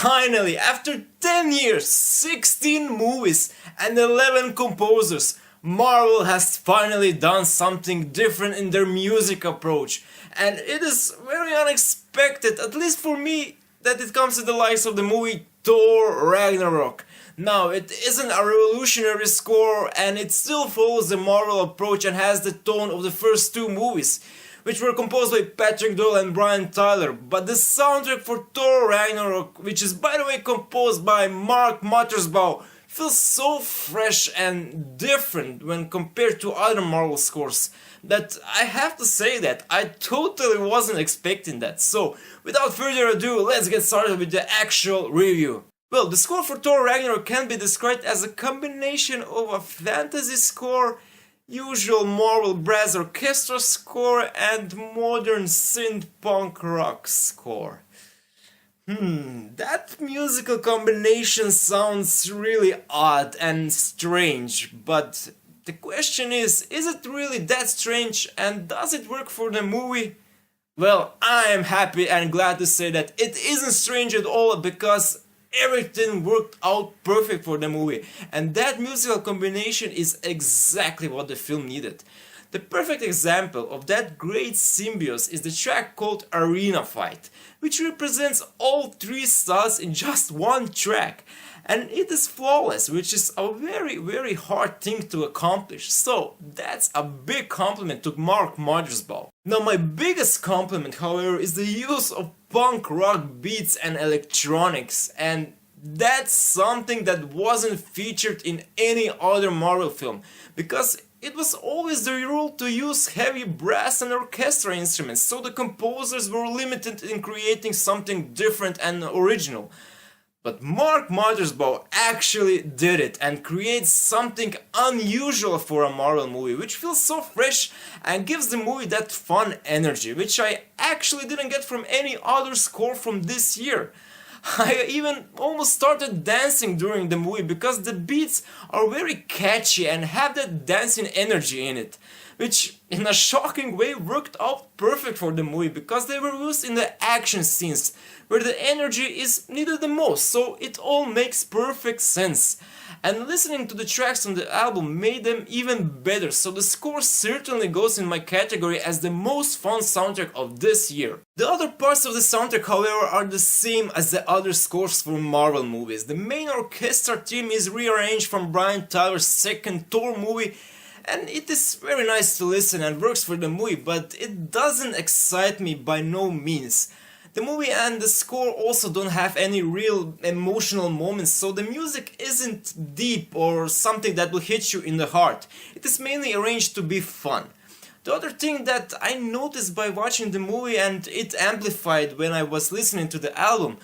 Finally, after 10 years, 16 movies and 11 composers, Marvel has finally done something different in their music approach. And it is very unexpected, at least for me, that it comes to the likes of the movie Thor Ragnarok. Now, it isn't a revolutionary score and it still follows the Marvel approach and has the tone of the first two movies, which were composed by Patrick Doyle and Brian Tyler. But the soundtrack for Thor Ragnarok, which is by the way composed by Mark Mothersbaugh, feels so fresh and different when compared to other Marvel scores that I have to say that I totally wasn't expecting that. So, without further ado, let's get started with the actual review. Well, the score for Thor Ragnarok can be described as a combination of a fantasy score, usual Marvel brass orchestra score, and modern synth-punk rock score. That musical combination sounds really odd and strange, but the question is it really that strange and does it work for the movie? Well, I am happy and glad to say that it isn't strange at all because everything worked out perfect for the movie, and that musical combination is exactly what the film needed. The perfect example of that great symbiosis is the track called Arena Fight, which represents all three styles in just one track. And it is flawless, which is a very hard thing to accomplish. So that's a big compliment to Mark Mothersbaugh. Now my biggest compliment, however, is the use of punk rock beats and electronics, and that's something that wasn't featured in any other Marvel film, because it was always the rule to use heavy brass and orchestra instruments, so the composers were limited in creating something different and original. But Mark Mothersbaugh actually did it and creates something unusual for a Marvel movie, which feels so fresh and gives the movie that fun energy, which I actually didn't get from any other score from this year. I even almost started dancing during the movie because the beats are very catchy and have that dancing energy in it, which in a shocking way worked out perfect for the movie because they were used in the action scenes where the energy is needed the most, so it all makes perfect sense. And listening to the tracks on the album made them even better, so the score certainly goes in my category as the most fun soundtrack of this year. The other parts of the soundtrack, however, are the same as the other scores for Marvel movies. The main orchestra theme is rearranged from Brian Tyler's second Thor movie, and it is very nice to listen and works for the movie, but it doesn't excite me by no means. The movie and the score also don't have any real emotional moments, so the music isn't deep or something that will hit you in the heart. It is mainly arranged to be fun. The other thing that I noticed by watching the movie, and it amplified when I was listening to the album,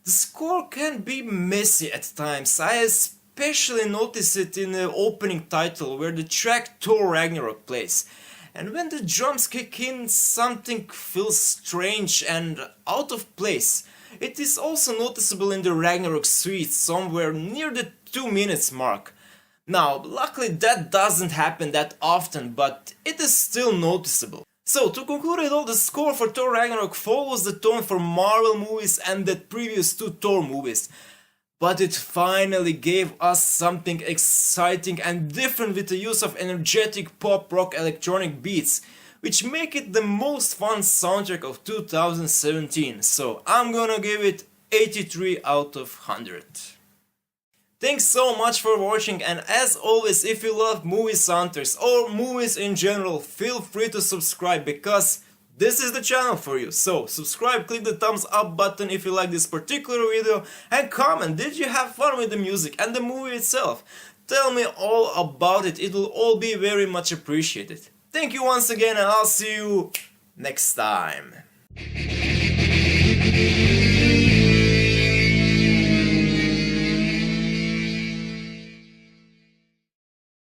the score can be messy at times. I especially noticed it in the opening title where the track Thor Ragnarok plays. And when the drums kick in, something feels strange and out of place. It is also noticeable in the Ragnarok suite, somewhere near the 2 minutes mark. Now, luckily that doesn't happen that often, but it is still noticeable. So, to conclude it all, the score for Thor Ragnarok follows the tone for Marvel movies and the previous two Thor movies. But it finally gave us something exciting and different with the use of energetic pop rock electronic beats, which make it the most fun soundtrack of 2017. So I'm gonna give it 83 out of 100. Thanks so much for watching, and as always, if you love movie soundtracks or movies in general, feel free to subscribe because this is the channel for you. So subscribe, click the thumbs up button if you like this particular video, and comment, did you have fun with the music and the movie itself? Tell me all about it, it will all be very much appreciated. Thank you once again, and I'll see you next time.